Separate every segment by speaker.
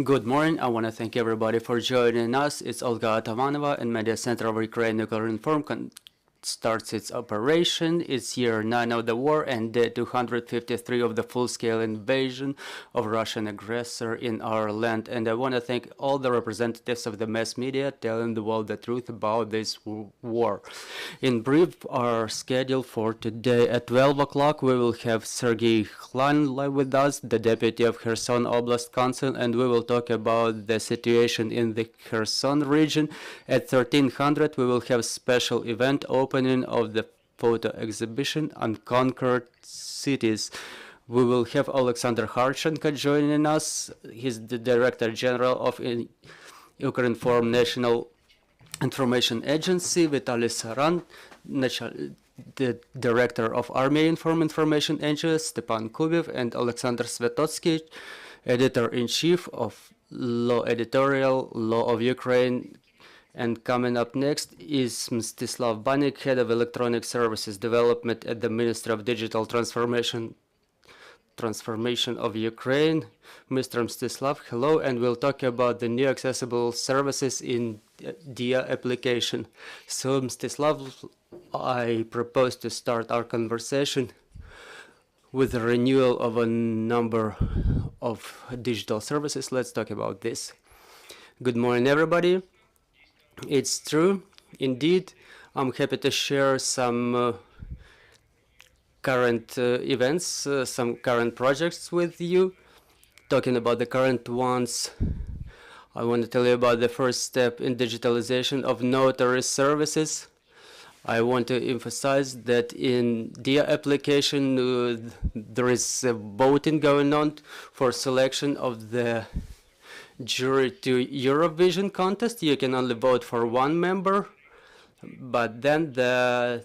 Speaker 1: Good morning. I want to thank everybody for joining us. It's Olga Atamanova, and Media Center of Ukraine Nuclear Inform starts its operation. It's year 9 of the war and day 253 of the full-scale invasion of Russian aggressor in our land. And I want to thank all the representatives of the mass media telling the world the truth about this war. In brief, our schedule for today at 12 o'clock, we will have Sergei Khlan live with us, the deputy of Kherson Oblast Council, and we will talk about the situation in the Kherson region. At 1300, we will have special event opening of the photo exhibition Unconquered Cities. We will have Alexander Harchenko joining us. He's the Director General of Ukrinform National Information Agency. Vitaly Saran, the Director of Army Information Agency, Stepan Kubev, and Alexander Svetotsky, Editor-in-Chief of Law Editorial, Law of Ukraine. And coming up next is Mstyslav Banik, Head of Electronic Services Development at the Ministry of Digital Transformation of Ukraine. Mr. Mstyslav, hello, and we'll talk about the new accessible services in Diia application. So, Mstyslav, I propose to start our conversation with the renewal of a number of digital services. Let's talk about this. Good morning, everybody. It's true, indeed. I'm happy to share some current events, some current projects with you. Talking about the current ones, I want to tell you about the first step in digitalization of notary services. I want to emphasize that in Diia application, there is voting going on for selection of the jury to Eurovision contest. You can only vote for one member, but then the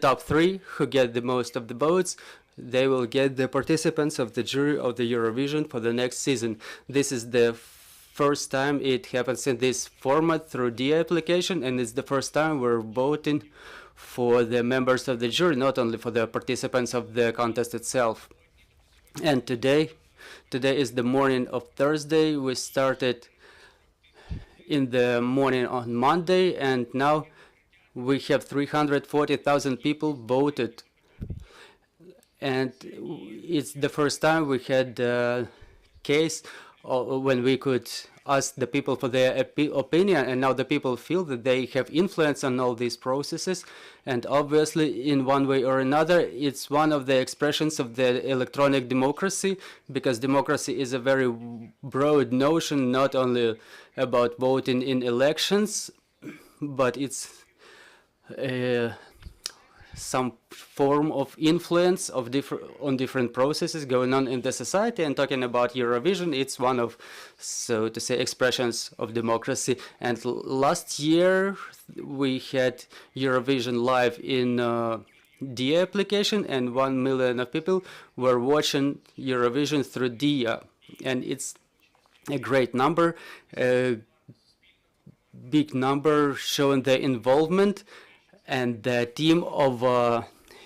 Speaker 1: top three who get the most of the votes, they will get the participants of the jury of the Eurovision for the next season. This is the first time it happens in this format through Diia application, and it's the first time we're voting for the members of the jury, not only for the participants of the contest itself. And today is the morning of Thursday. We started in the morning on Monday, and now we have 340,000 people voted. And it's the first time we had a case when we could ask the people for their opinion, and now the people feel that they have influence on all these processes. And obviously, in one way or another, it's one of the expressions of the electronic democracy, because democracy is a very broad notion, not only about voting in elections, but it's some form of influence of different processes going on in the society. And talking about Eurovision, it's one of, so to say, expressions of democracy. And last year we had Eurovision live in Diia application, and 1 million of people were watching Eurovision through Diia, and it's a great number, a big number showing the involvement. And the team of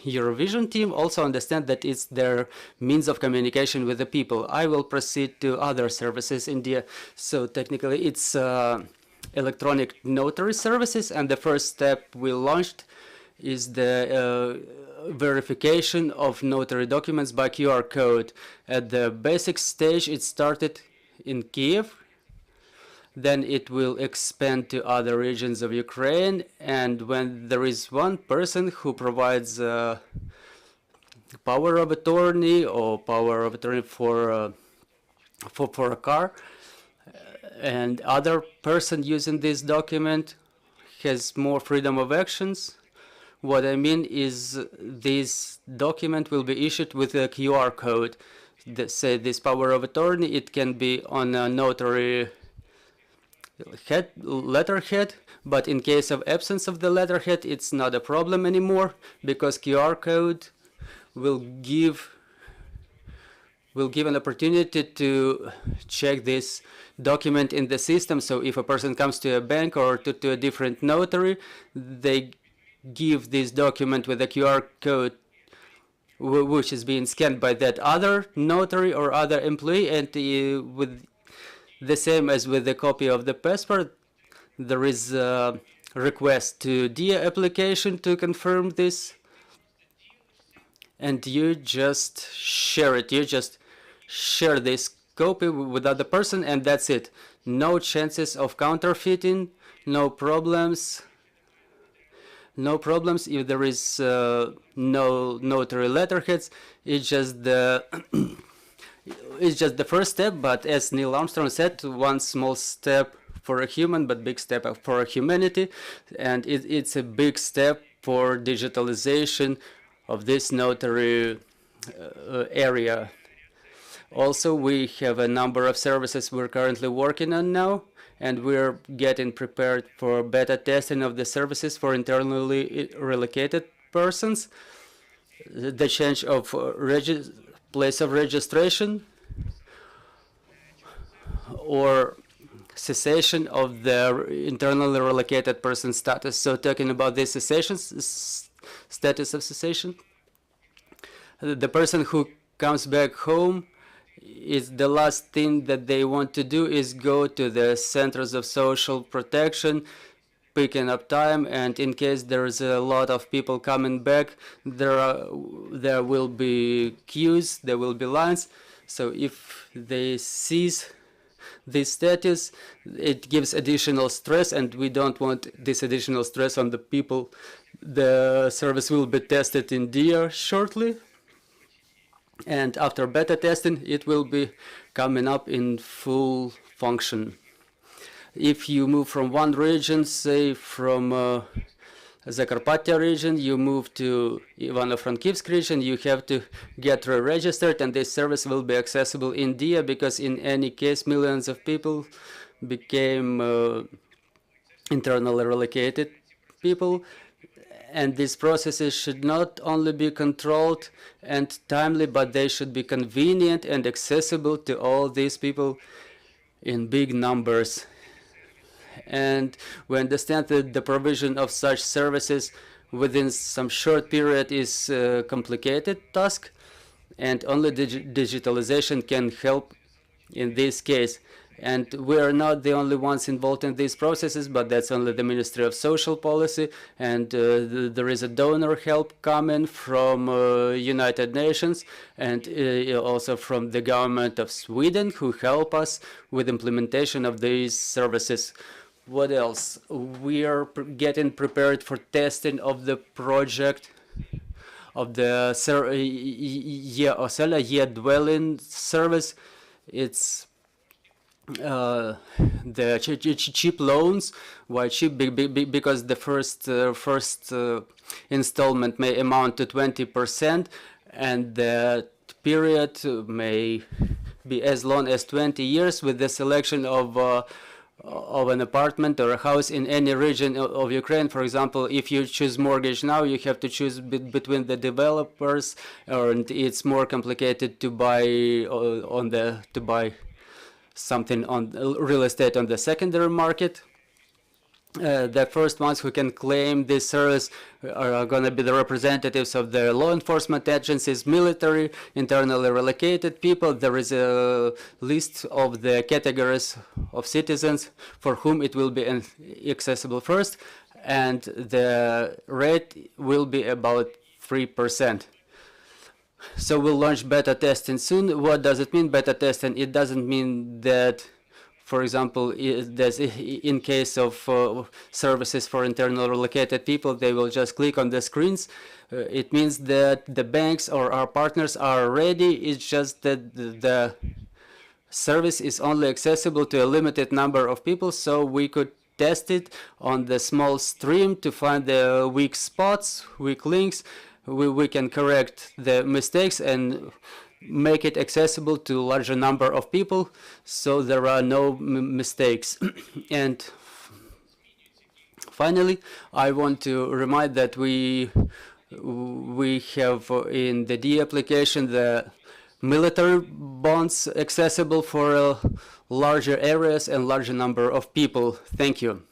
Speaker 1: Eurovision team also understand that it's their means of communication with the people. I will proceed to other services in Diia. So technically it's electronic notary services, and the first step we launched is the verification of notary documents by QR code. At the basic stage, it started in Kyiv. Then it will expand to other regions of Ukraine, and when there is one person who provides power of attorney or power of attorney for a car, and other person using this document has more freedom of actions. What I mean is this document will be issued with a QR code. Say this power of attorney, it can be on a notary letterhead, but in case of absence of the letterhead, it's not a problem anymore, because QR code will give an opportunity to check this document in the system. So if a person comes to a bank or to a different notary, they give this document with a QR code which is being scanned by that other notary or other employee, and with the same as with the copy of the passport, there is a request to Diia application to confirm this, and you just share it. You just share this copy with other person, and that's it. No chances of counterfeiting, no problems. No problems if there is no notary letterheads. It's just the it's just the first step, but as Neil Armstrong said, one small step for a human, but big step for humanity, and it's a big step for digitalization of this notary area. Also, we have a number of services we're currently working on now, and we're getting prepared for beta testing of the services for internally relocated persons. The change of place of registration or cessation of the internally relocated person status. So talking about this cessation, status of cessation, the person who comes back home, is the last thing that they want to do is go to the centers of social protection, picking up time, and in case there's a lot of people coming back, there will be queues, there will be lines. So if they cease this status, it gives additional stress, and we don't want this additional stress on the people. The service will be tested in Diia shortly, and after beta testing, it will be coming up in full function. If you move from one region, say from Zakarpattia region, you move to Ivano-Frankivsk region, you have to get re-registered, and this service will be accessible in Diia, because in any case, millions of people became internally relocated people. And these processes should not only be controlled and timely, but they should be convenient and accessible to all these people in big numbers. And we understand that the provision of such services within some short period is a complicated task, and only digitalization can help in this case. And we are not the only ones involved in these processes, but that's only the Ministry of Social Policy, and there is a donor help coming from United Nations, and also from the government of Sweden, who help us with implementation of these services. What else? We are getting prepared for testing of the project of the eOselia dwelling service. It's the cheap loans. Why cheap? Because the first installment may amount to 20%, and the period may be as long as 20 years, with the selection of an apartment or a house in any region of Ukraine. For example, if you choose mortgage now, you have to choose between the developers, and it's more complicated to buy something on real estate on the secondary market. The first ones who can claim this service are going to be the representatives of the law enforcement agencies, military, internally relocated people. There is a list of the categories of citizens for whom it will be accessible first, and the rate will be about 3%. So we'll launch beta testing soon. What does it mean, beta testing? It doesn't mean that, for example, in case of services for internally relocated people, they will just click on the screens. It means that the banks or our partners are ready. It's just that the service is only accessible to a limited number of people, so we could test it on the small stream to find the weak spots, weak links. We can correct the mistakes and make it accessible to a larger number of people, so there are no mistakes. And finally, I want to remind that we have in the Diia application the military bonds accessible for larger areas and larger number of people. Thank you.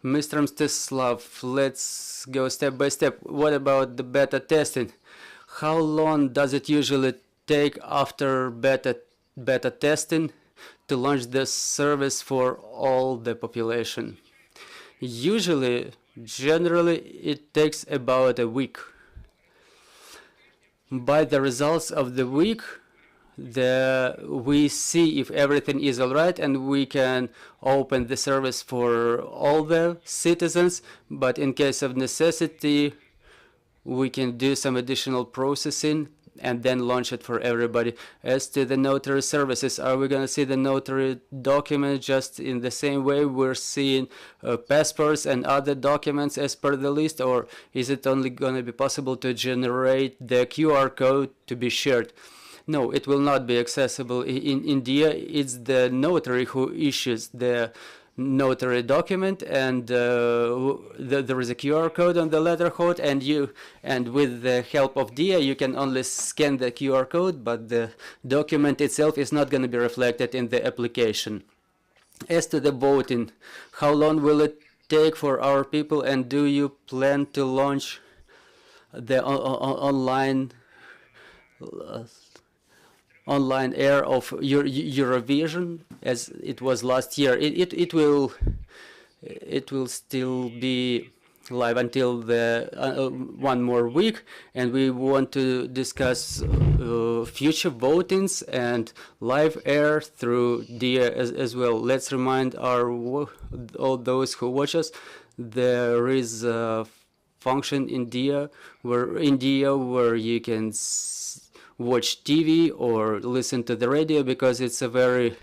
Speaker 1: Mr. Mstyslav, let's go step by step. What about the beta testing? How long does it usually take after beta testing to launch this service for all the population? Usually, generally, it takes about a week. By the results of the week, we see if everything is all right, and we can open the service for all the citizens. But in case of necessity, we can do some additional processing and then launch it for everybody. As to the notary services, are we going to see the notary document just in the same way we're seeing passports and other documents as per the list, or is it only going to be possible to generate the QR code to be shared? No, it will not be accessible. In Diia, it's the notary who issues the notary document, and there is a QR code on the letterhead, and with the help of Diia you can only scan the QR code, but the document itself is not going to be reflected in the application. As to the voting, how long will it take for our people, and do you plan to launch the online air of Eurovision as it was last year? It will still be live until the one more week, and we want to discuss future votings and live air through Diia as well. Let's remind all those who watch us, there is a function in Diia where you can watch TV or listen to the radio, because it's a very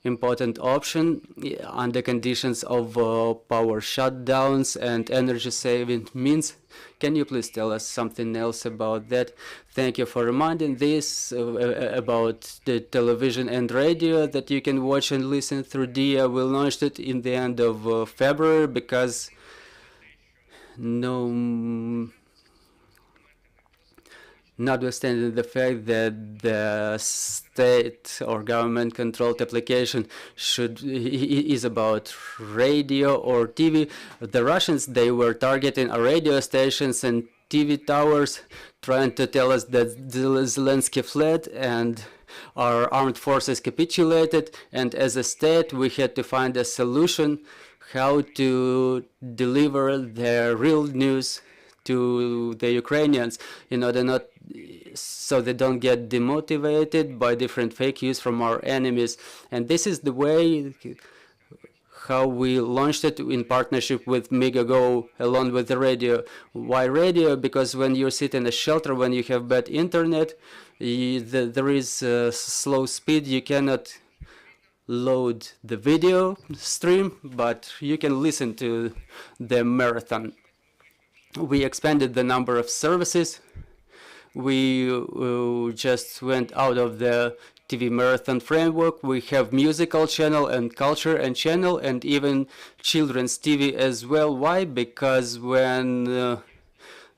Speaker 1: important option under conditions of power shutdowns and energy saving means. Can you please tell us something else about that? Thank you for reminding this about the television and radio that you can watch and listen through Diia. We launched it in the end of February because notwithstanding the fact that the state or government controlled application is about radio or TV, the Russians, they were targeting our radio stations and TV towers, trying to tell us that Zelensky fled and our armed forces capitulated, and as a state we had to find a solution how to deliver the real news to the Ukrainians in order so they don't get demotivated by different fake news from our enemies. And this is the way how we launched it in partnership with Megago along with the radio. Why radio? Because when you sit in a shelter, when you have bad internet, there is slow speed, you cannot load the video stream, but you can listen to the marathon. We expanded the number of services. We just went out of the TV marathon framework. We have musical channel and culture and channel and even children's TV as well. Why? Because when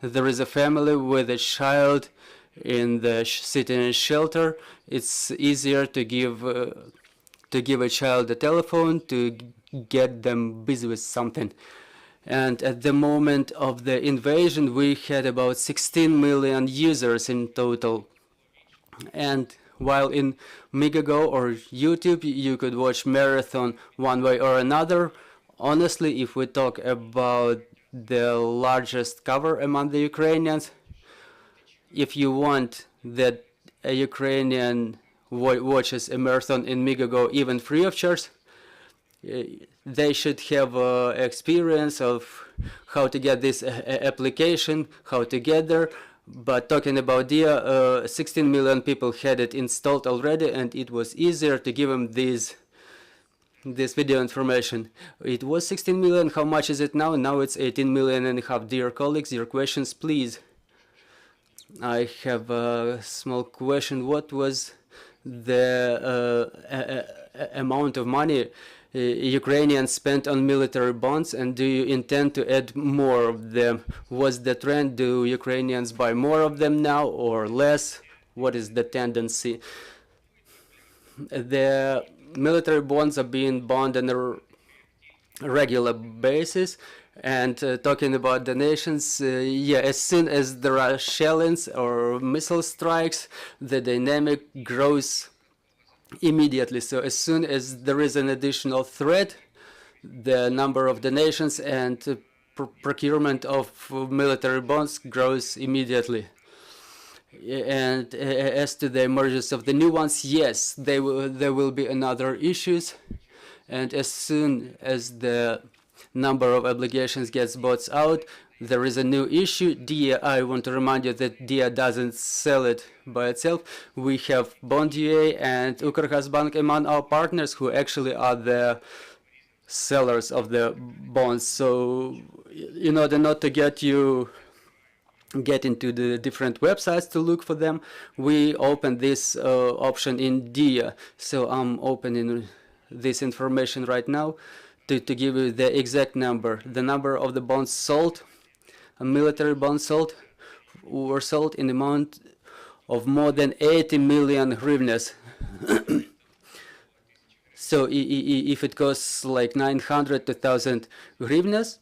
Speaker 1: there is a family with a child in the sitting in shelter, it's easier to give a child a telephone to get them busy with something. And at the moment of the invasion, we had about 16 million users in total. And while in Megago or YouTube, you could watch marathon one way or another, honestly, if we talk about the largest cover among the Ukrainians, if you want that a Ukrainian watches a marathon in Megago even free of charge, they should have experience of how to get this application, how to get there. But talking about Diia, 16 million people had it installed already, and it was easier to give them this video information. It was 16 million. How much is it now? Now it's 18 million and a half. Dear colleagues, your questions, please. I have a small question. What was the amount of money Ukrainians spent on military bonds, and do you intend to add more of them? Was the trend, do Ukrainians buy more of them now or less? What is the tendency? The military bonds are being bought on a regular basis, And talking about donations, yeah, as soon as there are shellings or missile strikes, the dynamic grows immediately. So as soon as there is an additional threat, the number of donations and procurement of military bonds grows immediately. And as to the emergence of the new ones, yes, there will be another issues. And as soon as the number of obligations gets bought out, there is a new issue. Diia, I want to remind you that Diia doesn't sell it by itself. We have Bond.ua and Ukr among our partners who actually are the sellers of the bonds. So in order not to get into the different websites to look for them, we open this option in Diia. So I'm opening this information right now to give you the exact number. The number of the bonds sold, military bonds sold, were sold in the amount of more than 80 million hryvnias. So if it costs like 900 to 1,000 hryvnias,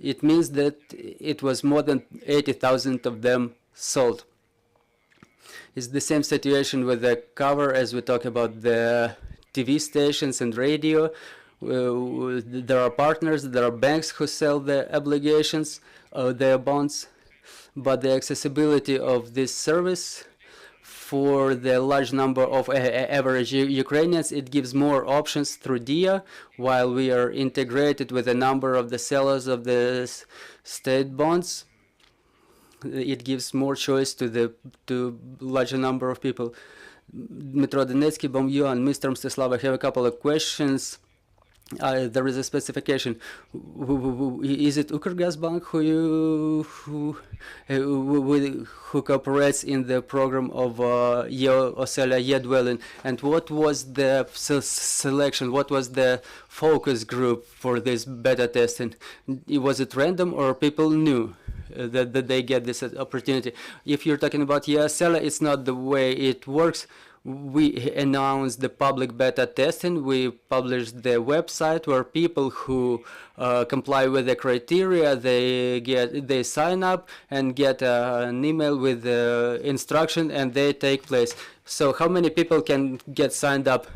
Speaker 1: it means that it was more than 80,000 of them sold. It's the same situation with the cover as we talk about the TV stations and radio. There are partners, there are banks who sell the obligations, their bonds, but the accessibility of this service for the large number of average Ukrainians, it gives more options through Diia, while we are integrated with a number of the sellers of the state bonds. It gives more choice to larger number of people. Dmitro Donetsky, Bomyu, and Mr. Mstyslav, I have a couple of questions. There is a specification. Is it Ukrgazbank who cooperates in the program of eOselia eDwellin? And what was the selection? What was the focus group for this beta testing? Was it random or people knew that they get this opportunity? If you're talking about eOselia, it's not the way it works. We announced the public beta testing. We published the website where people who comply with the criteria, they sign up and get an email with the instruction, and they take place. So how many people can get signed up?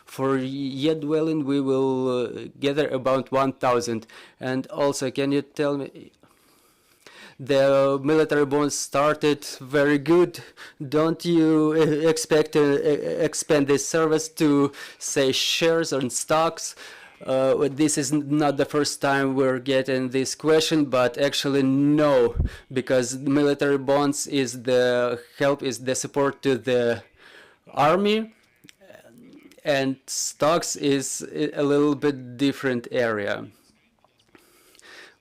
Speaker 1: For eDwellin, we will gather about 1,000. And also, can you tell me, the military bonds started very good. Don't you expect to expand this service to, say, shares and stocks? This is not the first time we're getting this question, but actually no, because military bonds is the support to the army, and stocks is a little bit different area.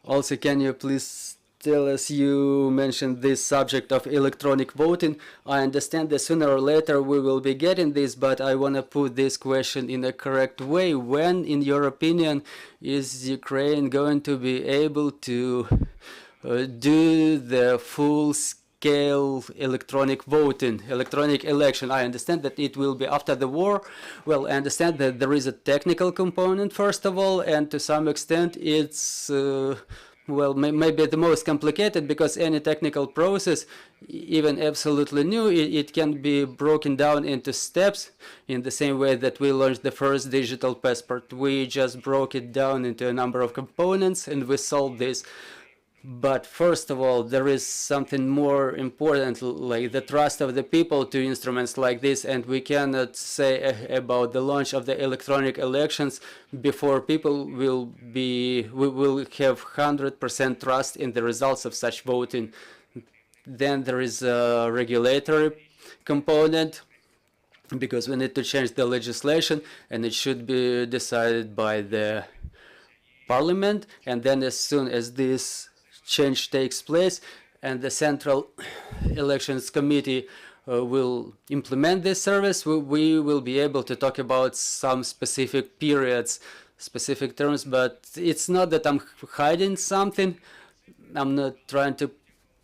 Speaker 1: Also, can you please tell us, you mentioned this subject of electronic voting. I understand that sooner or later we will be getting this, but I want to put this question in a correct way. When, in your opinion, is Ukraine going to be able to do the full-scale electronic voting, electronic election? I understand that it will be after the war. Well, I understand that there is a technical component, first of all, and to some extent it's well, maybe the most complicated, because any technical process, even absolutely new, it can be broken down into steps in the same way that we launched the first digital passport. We just broke it down into a number of components and we solved this. But first of all, there is something more important, like the trust of the people to instruments like this, and we cannot say about the launch of the electronic elections before people will have 100% trust in the results of such voting. Then there is a regulatory component, because we need to change the legislation, and it should be decided by the parliament. And then as soon as this change takes place and the Central Elections Committee will implement this service, we will be able to talk about some specific periods, specific terms. But it's not that I'm hiding something. I'm not trying to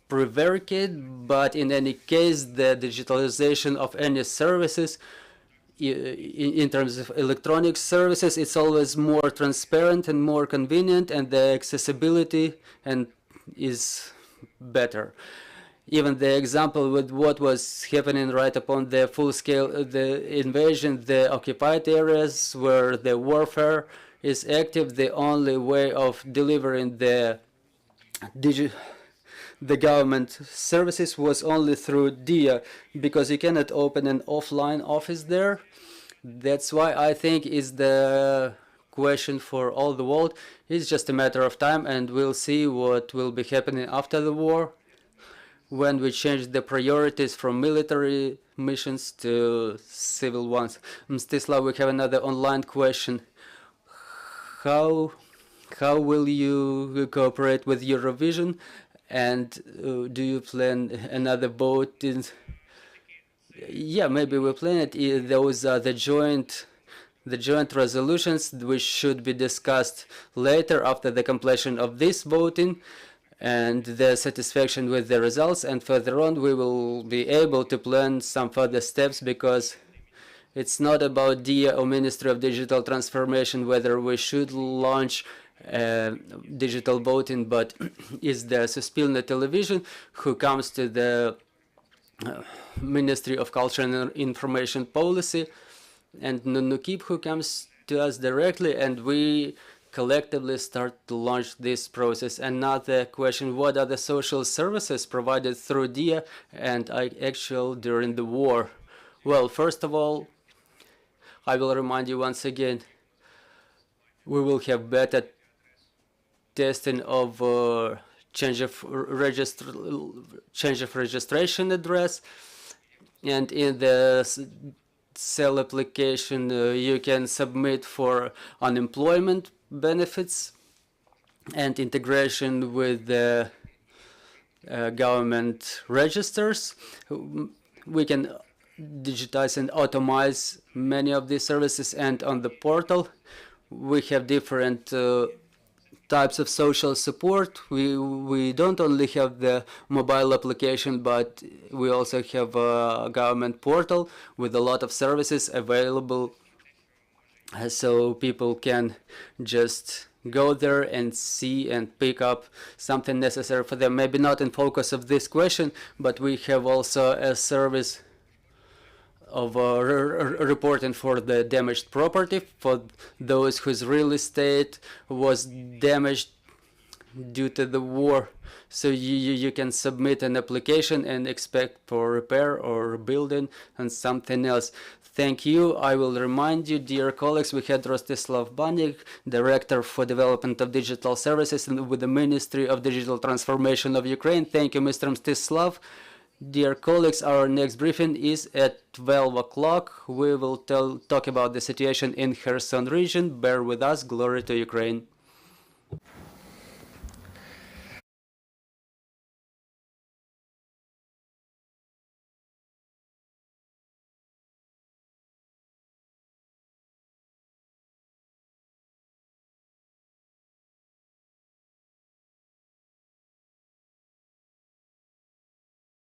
Speaker 1: prevaricate, but in any case, the digitalization of any services in terms of electronic services, it's always more transparent and more convenient, and the accessibility and is better. Even the example with what was happening right upon the full-scale the invasion, the occupied areas where the warfare is active, the only way of delivering the government services was only through Diia, because you cannot open an offline office there. That's why I think is the question for all the world. It's just a matter of time, and we'll see what will be happening after the war, when we change the priorities from military missions to civil ones. Mstyslav, we have another online question. How will you cooperate with Eurovision, and do you plan another vote? Yeah, maybe we plan it. Those are the joint resolutions which should be discussed later after the completion of this voting and the satisfaction with the results, and further on we will be able to plan some further steps, because it's not about Diia or Ministry of Digital Transformation whether we should launch digital voting, but is the Suspilne Television who comes to the Ministry of Culture and Information Policy, and Nukib who comes to us directly, and we collectively start to launch this process. Another question: what are the social services provided through Diia and actual during the war? Well, first of all, I will remind you once again, we will have better testing of change of registration address, and in the cell application you can submit for unemployment benefits, and integration with the government registers. We can digitize and automate many of these services, and on the portal we have different types of social support. We don't only have the mobile application, but we also have a government portal with a lot of services available, so people can just go there and see and pick up something necessary for them. Maybe not in focus of this question, but we have also a service of reporting for the damaged property, for those whose real estate was damaged due to the war. So you can submit an application and expect for repair or rebuilding and something else. Thank you. I will remind you, dear colleagues, we had Mstyslav Banik, Director for Development of Digital Services with the Ministry of Digital Transformation of Ukraine. Thank you, Mr. Mstyslav. Dear colleagues, our next briefing is at 12 o'clock. We will talk about the situation in Kherson region. Bear with us. Glory to Ukraine.